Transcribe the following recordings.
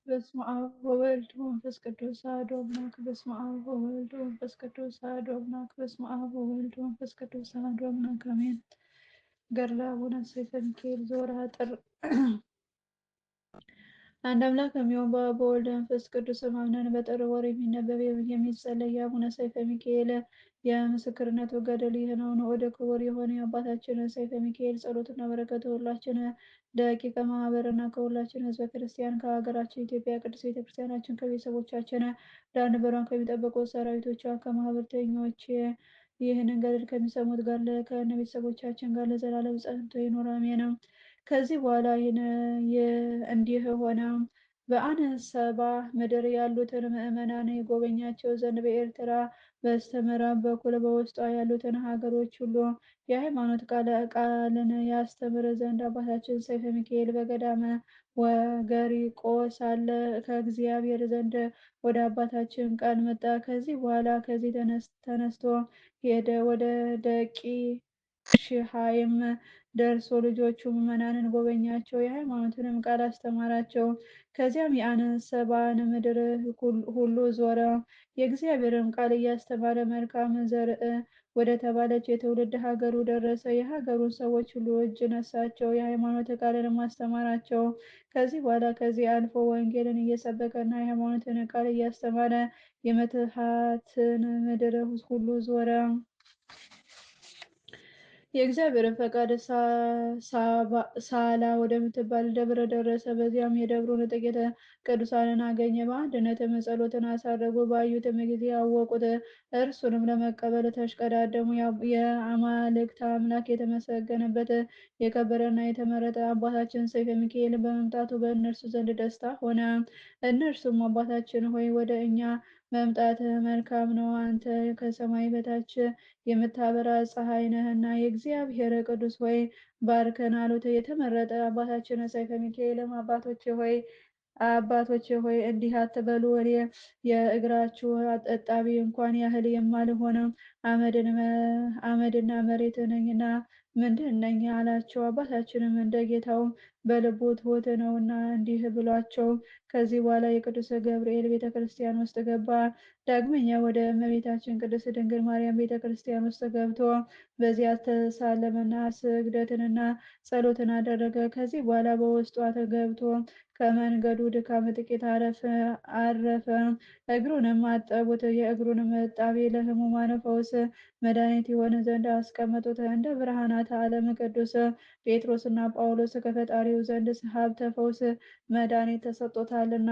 በስመ አብ ወወልድ ወመንፈስ ቅዱስ አሐዱ አምላክ። በስመ አብ ወወልድ ወመንፈስ ቅዱስ አሐዱ አምላክ። በስመ አብ ወወልድ ወመንፈስ ቅዱስ አሐዱ አምላክ አሜን። ገድለ አቡነ ሰይፈ ሚካኤል ዘወርኃ ጥር። አንድ አምላክ በሚሆን በአብ በወልድ በመንፈስ ቅዱስ አምነን በጥር ወር የሚነበብ የሚጸለይ የአቡነ ሰይፈ ሚካኤል የምስክርነቱ ገድል ይህ ነው። ወደ ክቡር የሆነ የአባታችን ሰይፈ ሚካኤል ጸሎትና በረከቱ ሁላችን ደቂቀ ማህበርና ከሁላችን ህዝበ ክርስቲያን ከሀገራችን ኢትዮጵያ ቅዱስ ቤተክርስቲያናችን ከቤተሰቦቻችን ዳንበሯን ከሚጠበቁ ሰራዊቶቿ ከማህበርተኞች ይህንን ገድል ከሚሰሙት ጋር ከነ ቤተሰቦቻችን ጋር ለዘላለም ጸንቶ ይኑር አሜን። ከዚህ በኋላ እንዲህ ሆነ። በአንሰባ ምድር ያሉትን ምዕመናን የጎበኛቸው ዘንድ በኤርትራ በስተምዕራብ በኩል በውስጧ ያሉትን ሀገሮች ሁሉ የሃይማኖት ቃልን ያስተምር ዘንድ አባታችን ሰይፈ ሚካኤል በገዳመ ወገሪቆ ሳለ ከእግዚአብሔር ዘንድ ወደ አባታችን ቃል መጣ። ከዚህ በኋላ ከዚህ ተነስቶ ሄደ። ወደ ደቂ ሽሃይም ደርሶ ልጆቹ ምዕመናንን ጎበኛቸው፣ የሃይማኖትንም ቃል አስተማራቸው። ከዚያም የአንሰባን ምድር ሁሉ ዞረ። የእግዚአብሔርን ቃል እያስተማረ መልካም ዘርእ ወደ ተባለች የትውልድ ሀገሩ ደረሰ። የሀገሩን ሰዎች ሁሉ እጅ ነሳቸው፣ የሃይማኖት ቃልንም አስተማራቸው። ከዚህ በኋላ ከዚህ አልፎ ወንጌልን እየሰበከና የሃይማኖትን ቃል እያስተማረ የመትሃትን ምድር ሁሉ ዞረ። የእግዚአብሔርን ፈቃድ ሳላ ወደምትባል ደብረ ደረሰ። በዚያም የደብሩን ጥቂት ቅዱሳንን አገኘ። በአንድነትም ጸሎትን አሳረጉ። ባዩትም ጊዜ አወቁት። እርሱንም ለመቀበል ተሽቀዳደሙ። የአማልክት አምላክ የተመሰገነበት የከበረና የተመረጠ አባታችን ሰይፈ ሚካኤል በመምጣቱ በእነርሱ ዘንድ ደስታ ሆነ። እነርሱም አባታችን ሆይ ወደ እኛ መምጣት መልካም ነው። አንተ ከሰማይ በታች የምታበራ ፀሐይ ነህና የእግዚአብሔር ቅዱስ ሆይ ባርከን አሉት። የተመረጠ አባታችን ሰይፈ ሚካኤልም አባቶቼ ሆይ እንዲህ አትበሉ፣ እኔ የእግራችሁ እጣቢ እንኳን ያህል የማልሆነው አመድና መሬት ነኝና ምንድን ነኝ አላቸው። አባታችንም እንደ ጌታው በልቡ ትሑት ነውና እንዲህ ብሏቸው ከዚህ በኋላ የቅዱስ ገብርኤል ቤተ ክርስቲያን ውስጥ ገባ። ዳግመኛ ወደ እመቤታችን ቅድስት ድንግል ማርያም ቤተ ክርስቲያን ውስጥ ገብቶ በዚያ ተሳለመና ስግደትንና ጸሎትን አደረገ። ከዚህ በኋላ በውስጧ ገብቶ ከመንገዱ ድካም ጥቂት አረፈ። እግሩንም አጠቡት። የእግሩንም እጣቢ ለሕሙማን ፈውስ መድኃኒት ይሆን ዘንድ አስቀመጡት። እንደ ብርሃናት ዓለም ቅዱስ ጴጥሮስና ጳውሎስ ከፈጣሪው ዘንድ ሀብተ ፈውስ መድኃኒት ተሰጥቶታልና።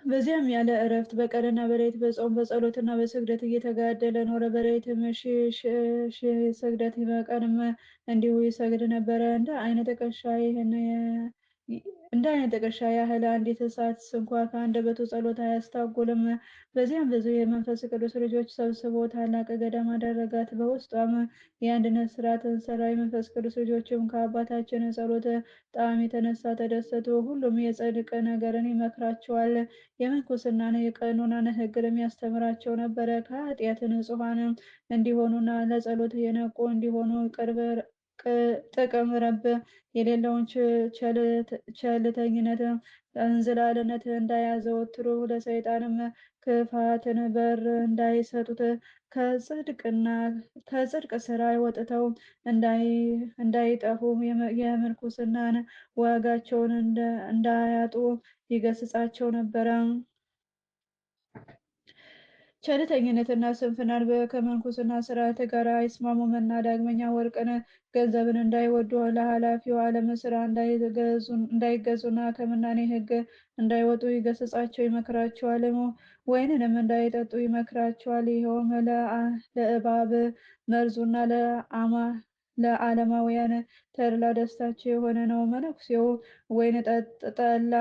በዚያም ያለ እረፍት በቀንና በሌሊት በጾም በጸሎትና በስግደት እየተጋደለ ኖረ። በሌሊትም ሺህ ስግደት በቀንም እንዲሁ ይሰግድ ነበረ። እንደ አይነ ጥቅሻ ያህል አንዲት እሳት ስንኳ ከአንደበቱ ጸሎት አያስታጉልም። በዚያም ብዙ የመንፈስ ቅዱስ ልጆች ሰብስቦ ታላቅ ገዳም አደረጋት። በውስጧም የአንድነት ስርዓትን ሰራ። የመንፈስ ቅዱስ ልጆችም ከአባታችን ጸሎት ጣዕም የተነሳ ተደሰቱ። ሁሉም የጽድቅ ነገርን ይመክራቸዋል። የምንኩስናን የቀኖናን ሕግንም ያስተምራቸው ነበረ። ከኃጢአት ንጹሐን እንዲሆኑና ለጸሎት የነቁ እንዲሆኑ ጥቅም ረብ የሌለውን ቸልተኝነት፣ እንዝላልነት እንዳያዘወትሩ ለሰይጣንም ክፋትን በር እንዳይሰጡት ከጽድቅ ስራ ወጥተው እንዳይጠፉ የምንኩስናን ዋጋቸውን እንዳያጡ ይገስጻቸው ነበረ። ቸልተኝነትና ስንፍናን ከመንኩስና ስርዓት ጋር አይስማሙምና። ዳግመኛ ወርቅን ገንዘብን እንዳይወዱ ለኃላፊው ዓለም ስራ እንዳይገዙና ከምናኔ ሕግ እንዳይወጡ ይገስጻቸው ይመክራቸዋል። ወይንንም እንዳይጠጡ ይመክራቸዋል። ይኸውም ለእባብ መርዙና ለዓለማውያን ተድላ ደስታቸው የሆነ ነው። መነኩሴው ወይን ጠላ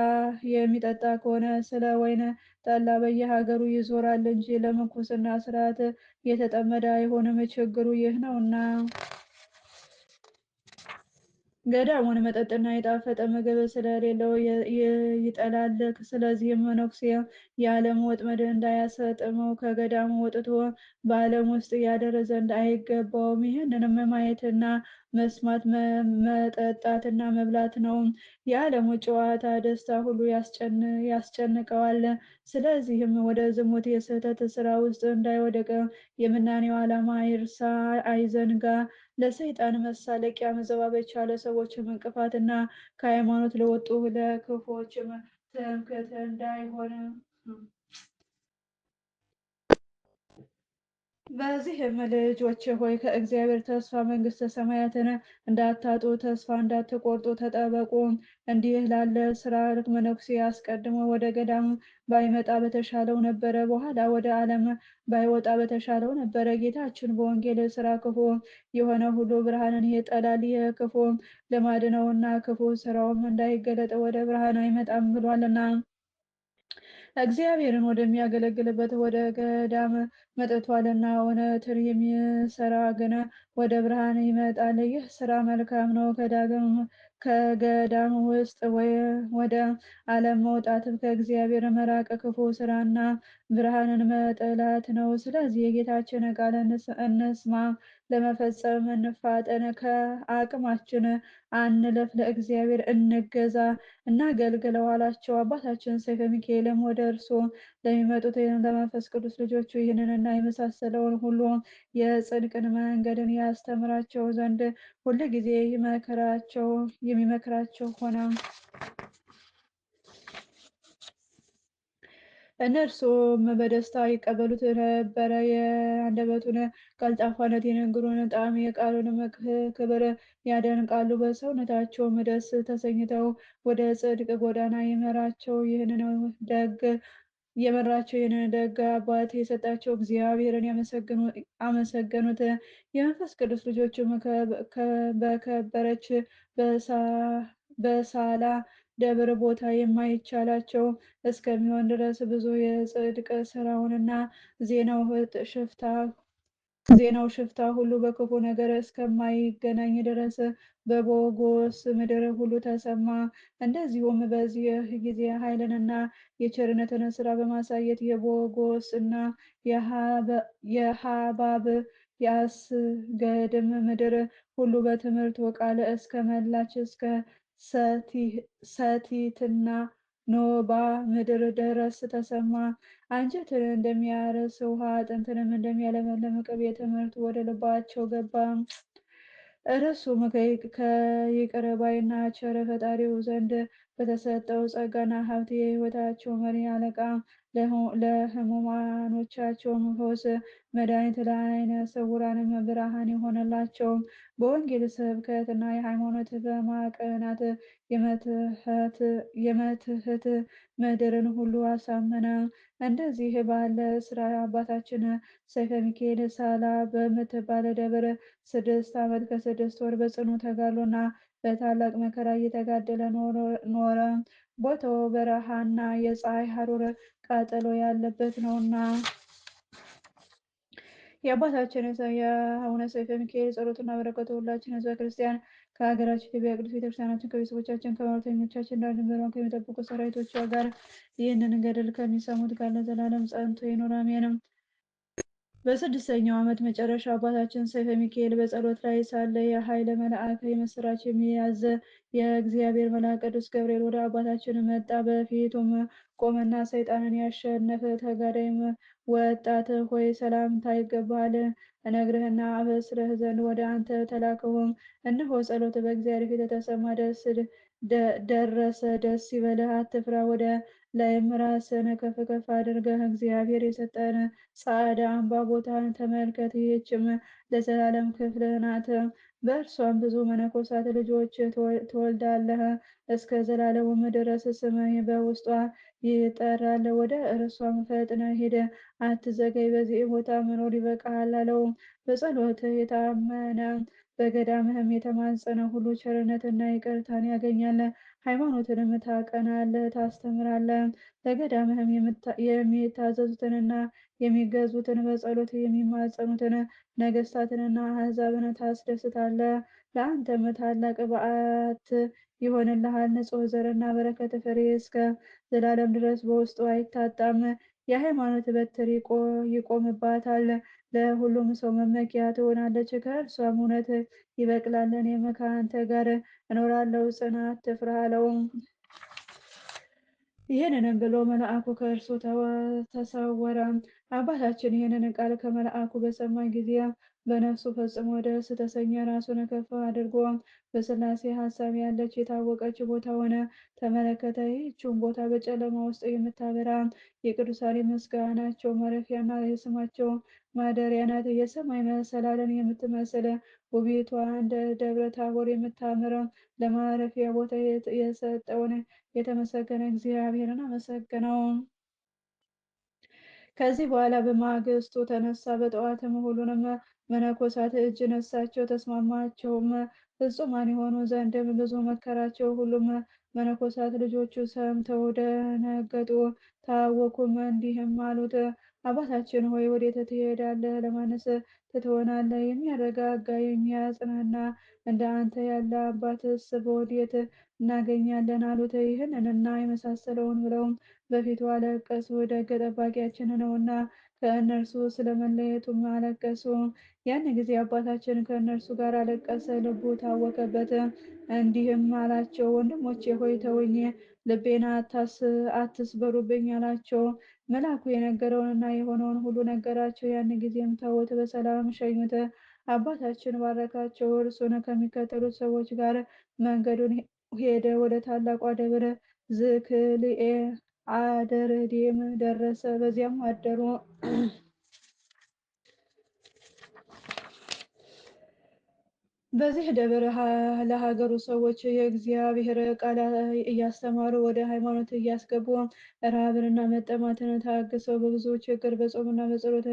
የሚጠጣ ከሆነ ስለ ወይን ጠላ በየሀገሩ ይዞራል እንጂ ለምንኩስና ስርዓት የተጠመደ አይሆንም። ችግሩ ይህ ነውና። ገዳሙን መጠጥና የጣፈጠ ምግብ ስለሌለው ይጠላል። ስለዚህም መነኩሴ የዓለም ወጥመድ እንዳያሰጥመው ከገዳሙ ወጥቶ በዓለም ውስጥ ያድር ዘንድ አይገባውም። ይህንንም ማየትና መስማት መጠጣትና መብላት ነው። የዓለሙ ጨዋታ፣ ደስታ ሁሉ ያስጨንቀዋል። ስለዚህም ወደ ዝሙት የስህተት ስራ ውስጥ እንዳይወድቅ የምናኔው ዓላማ ይርሳ፣ አይዘንጋ። ለሰይጣን መሳለቂያ መዘባበቻ፣ ለሰዎችም እንቅፋትና ከሃይማኖት ለወጡ ለክፉዎችም ትምክህት እንዳይሆን። በዚህም ልጆች ሆይ ከእግዚአብሔር ተስፋ መንግሥተ ሰማያትን እንዳታጡ ተስፋ እንዳትቆርጡ ተጠበቁ። እንዲህ ላለ ስራ መነኩሴ አስቀድሞ ወደ ገዳም ባይመጣ በተሻለው ነበረ፣ በኋላ ወደ ዓለም ባይወጣ በተሻለው ነበረ። ጌታችን በወንጌል ስራ ክፉ የሆነ ሁሉ ብርሃንን ይጠላል፣ ይህ ክፉ ልማድ ነውና ክፉ ስራውም እንዳይገለጥ ወደ ብርሃን አይመጣም ብሏልና። እግዚአብሔርን ወደሚያገለግልበት ወደ ገዳም መጥቷልና። እውነትን የሚሰራ ግን ወደ ብርሃን ይመጣል። ይህ ስራ መልካም ነው። ከገዳም ውስጥ ወደ ዓለም መውጣትም ከእግዚአብሔር መራቅ ክፉ ስራና ብርሃንን መጠላት ነው። ስለዚህ የጌታችን ቃል እንስማ፣ ለመፈጸም እንፋጠን፣ ከአቅማችን አንለፍ፣ ለእግዚአብሔር እንገዛ፣ እናገልግለው አላቸው። አባታችን ሰይፈ ሚካኤልም ወደ እርሱ ለሚመጡት ለመንፈስ ቅዱስ ልጆቹ ይህንንና የመሳሰለውን ሁሉ የጽድቅን መንገድን ያስተምራቸው ዘንድ ሁልጊዜ የሚመክራቸው ሆነ። እነርሱም በደስታ ይቀበሉት ነበረ። የአንደበቱን ቀልጣፋነት፣ የንግግሩን ጣዕም፣ የቃሉንም ክብር ያደንቃሉ። በሰውነታቸውም ደስ ተሰኝተው ወደ ጽድቅ ጎዳና የመራቸው ይህንን ደግ አባት የሰጣቸው እግዚአብሔርን አመሰገኑት። የመንፈስ ቅዱስ ልጆችም በከበረች በሳላ ደብር ቦታ የማይቻላቸው እስከሚሆን ድረስ ብዙ የጽድቅ ስራውንና ዜናው ሽፍታ ሁሉ በክፉ ነገር እስከማይገናኝ ድረስ በቦጎስ ምድር ሁሉ ተሰማ። እንደዚሁም በዚህ ጊዜ ኃይልንና የቸርነትን ስራ በማሳየት የቦጎስ እና የሃባብ የአስገድም ምድር ሁሉ በትምህርት ቃል እስከ መላች እስከ ሰቲትና ኖባ ምድር ድረስ ተሰማ። አንጀትን እንደሚያርስ ውሃ አጥንትንም እንደሚያለመልም ቅቤ ትምህርት ወደ ልባቸው ገባ። እርሱም ከይቅር ባይና ቸር ፈጣሪው ዘንድ በተሰጠው ጸጋና ሀብት የሕይወታቸው መሪ አለቃ፣ ለሕሙማኖቻቸውም ፈውስ መድኃኒት፣ ለዓይነ ስውራንም ብርሃን የሆነላቸው በወንጌል ስብከት እና የሃይማኖት በማቅናት የመትህት ምድርን ሁሉ አሳመነ። እንደዚህ ባለ ስራ አባታችን ሰይፈ ሚካኤል ሳላ በምትባል ደብር 6 ዓመት ከ6 ወር በጽኑ ተጋድሎና በታላቅ መከራ እየተጋደለ ኖረ። ቦታው በረሃና የፀሐይ ሐሩር ቃጠሎ ያለበት ነውና። የአባታችን የአቡነ ሰይፈ ሚካኤል ጸሎትና በረከቱ ሁላችን ህዝበ ክርስቲያን ከሀገራችን ኢትዮጵያ ቅዱስ ቤተክርስቲያናችን ከቤተሰቦቻችን ከማኅበረተኞቻችን ዳር ድንበሯን ከሚጠብቁ ሰራዊቶቿ ጋር ይህንን ገድል ከሚሰሙት ጋር ለዘላለም ጸንቶ ይኑር አሜን። በ6ኛው ዓመት መጨረሻ አባታችን ሰይፈ ሚካኤል በጸሎት ላይ ሳለ የኃይለ መልአክ የምስራች የሚያዝ የእግዚአብሔር መልአክ ቅዱስ ገብርኤል ወደ አባታችን መጣ። በፊቱም ቆመና ሰይጣንን ያሸነፈ ተጋዳይም ወጣት ሆይ ሰላምታ ይገባሃል። እነግርህና አበስርህ ዘንድ ወደ አንተ ተላክሁም። እነሆ ጸሎት በእግዚአብሔር ፊት ተሰማ፣ ደረሰ። ደስ ይበልህ፣ አትፍራ። ወደ ላይም ራስን ከፍ ከፍ አድርገህ እግዚአብሔር የሰጠን ጻዕዳ አምባ ቦታን ተመልከት። ይህችም ለዘላለም ክፍልህ ናት። በእርሷም ብዙ መነኮሳት ልጆች ትወልዳለህ። እስከ ዘላለሙም ድረስ ስምህ በውስጧ ይጠራል። ወደ እርሷም ፈጥነህ ሂድ፣ አትዘገይ። በዚህ ቦታ መኖር ይበቃሃል አለው። በጸሎትህ የታመነ በገዳምህም የተማጸነ ሁሉ ቸርነትና ይቅርታን ያገኛል። ሃይማኖትንም ታቀናለህ፣ ታስተምራለህ። ለገዳምህም የሚታዘዙትንና የሚገዙትን በጸሎት የሚማጸኑትን ነገስታትንና አሕዛብን ታስደስታለህ። ለአንተም ታላቅ በዓት ይሆንልሃል። ንጹሕ ዘርና በረከት ፍሬ እስከ ዘላለም ድረስ በውስጡ አይታጣም። የሃይማኖት በትር ይቆምባታል። ለሁሉም ሰው መመኪያ ትሆናለች። ከእርሷም እውነት ይበቅላል። እኔም ከአንተ ጋር እኖራለሁ፣ ጽና፣ አትፍራ አለው። ይህንንም ብሎ መልአኩ ከእርሱ ተሰወረ። አባታችን ይህንን ቃል ከመልአኩ በሰማ ጊዜ በነፍሱ ፈጽሞ ደስ ተሰኘ። ራሱን ከፍ አድርጎ በሥላሴ ሐሳብ ያለች የታወቀች ቦታውን ተመለከተ። ይህችውም ቦታ በጨለማ ውስጥ የምታበራ የቅዱሳን ምስጋናቸው ማረፊያና የስማቸው ማደሪያ ናት። የሰማይ መሰላልን የምትመስል ውቤቷ እንደ ደብረ ታቦር የምታምር ለማረፊያ ቦታ የሰጠውን የተመሰገነ እግዚአብሔርን አመሰገነው። ከዚህ በኋላ በማግስቱ ተነሳ። በጠዋትም ሁሉንም መነኮሳት እጅ ነሳቸው። ተስማማቸውም ፍጹማን የሆኑ ዘንድም ብዙ መከራቸው። ሁሉም መነኮሳት ልጆቹ ሰምተው ደነገጡ፣ ታወኩም። እንዲህም አሉት፣ አባታችን ሆይ ወዴት ትሄዳለህ? ለማንስ ትተወናለህ? የሚያረጋጋ የሚያጽናና እንደ አንተ ያለ አባትስ በወዴት እናገኛለን? አሉት። ይህንንና የመሳሰለውን ብለውም በፊቱ አለቀሱ። ደግ ጠባቂያችን ነውና ከእነርሱ ስለመለየቱም አለቀሱ። ያን ጊዜ አባታችን ከእነርሱ ጋር አለቀሰ፣ ልቡ ታወከበት። እንዲህም አላቸው፣ ወንድሞቼ ሆይ ተውኝ፣ ልቤን አትስበሩብኝ አላቸው። መልአኩ የነገረውንና የሆነውን ሁሉ ነገራቸው። ያን ጊዜም ተውት፣ በሰላም ሸኙት። አባታችን ባረካቸው። እርሱን ከሚከተሉት ሰዎች ጋር መንገዱን ሄደ። ወደ ታላቋ ደብረ ዝክልኤ አደርዴም ደረሰ። በዚያም አደሩ። በዚህ ደብር ለሀገሩ ሰዎች የእግዚአብሔር ቃል እያስተማሩ ወደ ሃይማኖት እያስገቡ ረሃብንና መጠማትን ታግሰው በብዙ ችግር በጾምና በጸሎት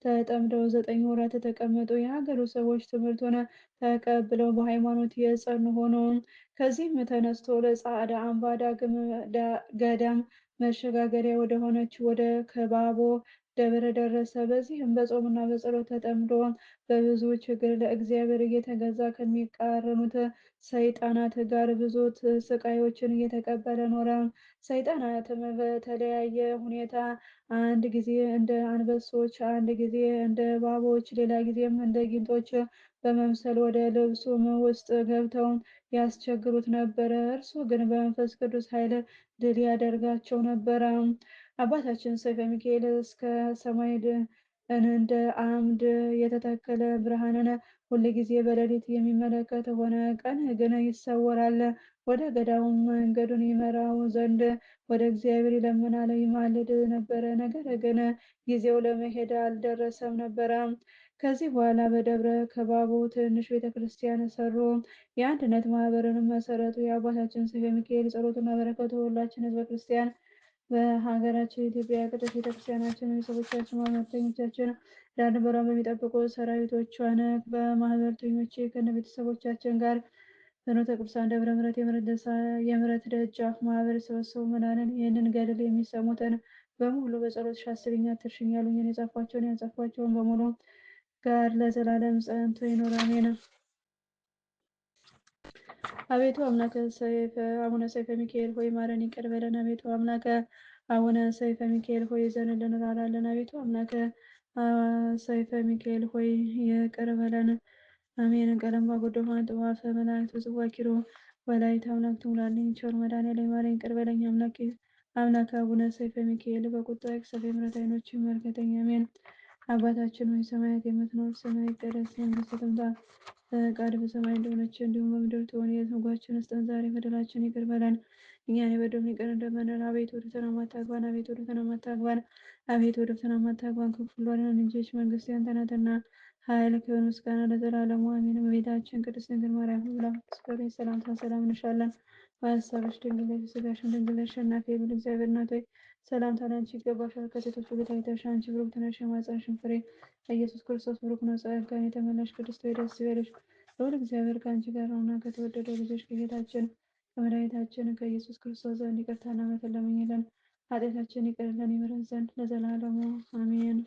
ተጠምደው 9 ወራት ተቀመጡ። የሀገሩ ሰዎች ትምህርቱን ተቀብለው በሃይማኖት የጸኑ ሆኑ። ከዚህም ተነስቶ ለጻዕዳ አምባ ዳግም ገዳም መሸጋገሪያ ወደሆነች ወደ ከባቦ ደብር ደረሰ። በዚህም በጾምና በጸሎት ተጠምዶ በብዙ ችግር ለእግዚአብሔር እየተገዛ ከሚቃረኑት ሰይጣናት ጋር ብዙ ስቃዮችን እየተቀበለ ኖረ። ሰይጣናትም በተለያየ ሁኔታ አንድ ጊዜ እንደ አንበሶች፣ አንድ ጊዜ እንደ እባቦች፣ ሌላ ጊዜም እንደ ጊንጦች በመምሰል ወደ ልብሱም ውስጥ ገብተው ያስቸግሩት ነበረ። እርሱ ግን በመንፈስ ቅዱስ ኃይል ድል ያደርጋቸው ነበረ። አባታችን ሰይፈ ሚካኤል እስከ ሰማይ እንደ አምድ የተተከለ ብርሃንን ሁልጊዜ በሌሊት የሚመለከት ሆነ። ቀን ግን ይሰወራል። ወደ ገዳሙም መንገዱን ይመራው ዘንድ ወደ እግዚአብሔር ይለምናል፣ ይማልድ ነበረ። ነገር ግን ጊዜው ለመሄድ አልደረሰም ነበረ። ከዚህ በኋላ በደብረ ከባቡ ትንሽ ቤተክርስቲያን ሰሩ። የአንድነት ማህበርንም መሰረቱ። የአባታችን ሰይፈ ሚካኤል ጸሎቱና በረከቱ ሁላችን ህዝበ ክርስቲያን በሀገራችን ኢትዮጵያ ቅዱስ ቤተክርስቲያናችን ቤተሰቦቻችን ማህበርተኞቻችን ዳር ድንበሯን በሚጠብቁ ሰራዊቶቿን በማህበርተኞች ከነ ቤተሰቦቻችን ጋር ፍኖተ ቅዱሳን ደብረ ምሕረት የምሕረት ደጃፍ ማህበር የሰበሰቡ መናንን ይህንን ገድል የሚሰሙትን በሙሉ በጸሎት አስቢኝ አትርሽኝ ያሉኝን የጻፏቸውን ያልጻፏቸውን በሙሉ ጋር ለዘላለም ጸንቶ ይኑር አሜን። አቤቱ አምላከ አቡነ ሰይፈ ሚካኤል ሆይ ማረን፣ ይቅር በለን። አቤቱ አምላከ አቡነ ሰይፈ ሚካኤል ሆይ ዘንልን እንራራለን። አቤቱ አምላከ ሰይፈ ሚካኤል ሆይ ይቅር በለን። አሜን። ቀለም ባጎደፋን ጥዋፈ መላእክት ጽዋ ኪሮ ወላይት አምላክ ትሙላልኝ ቸር መድኃኔዓለም ማረኝ፣ ይቅር በለኝ። አምላከ አቡነ ሰይፈ ሚካኤል በቁጣ ክሰፍ የምሕረት ዓይኖች ይመልከተኝ። አሜን። አባታችን ሆይ ሰማያት የምትኖር ስምህ ይቀደስ፣ መንግስትህ ትምጣ፣ ፈቃድህ በሰማይ እንደሆነች እንዲሁም በምድር ትሁን። የዕለት ምግባችንን ስጠን ዛሬ፣ በደላችንን ይቅር በለን እኛን የበደሉንን ይቅር እንደምንል። አቤቱ ወደ ፈተና አታግባን፣ አቤቱ ወደ ፈተና አታግባን፣ አቤቱ ወደ ፈተና አታግባን፣ ከክፉ ሁሉ አድነን እንጂ መንግስት ያንተ ናትና፣ ኃይል፣ ክብር፣ ምስጋና ለዘላለሙ አሜን። እመቤታችን ቅድስት ድንግል ማርያም ሆይ ለምስጋና ሰላምታ ሰላም እንልሻለን። በሀሳብሽ ድንግል ነሽ፣ በሥጋሽም ድንግል ነሽ። አሸናፊ የሆንሽ እግዚአብሔር እናት ሆይ ሰላምታ ላንቺ ይገባሻል። ከሴቶች ሁሉ ተለይተሽ አንቺ ብሩክት ነሽ፣ የማኅፀንሽም ፍሬ ኢየሱስ ክርስቶስ ብሩክ ነው። ጸጋን የተመላሽ ቅድስት ሆይ ደስ ይበልሽ፣ ልዑል እግዚአብሔር ከአንቺ ጋር ነውና ከተወደደው ልጅሽ ከጌታችን ከመድኃኒታችን ከኢየሱስ ክርስቶስ ዘንድ ይቅርታና ምሕረትን ለምኝልን ኃጢአታችን ይቅር ይለን ይምረን ዘንድ ለዘላለሙ አሜን።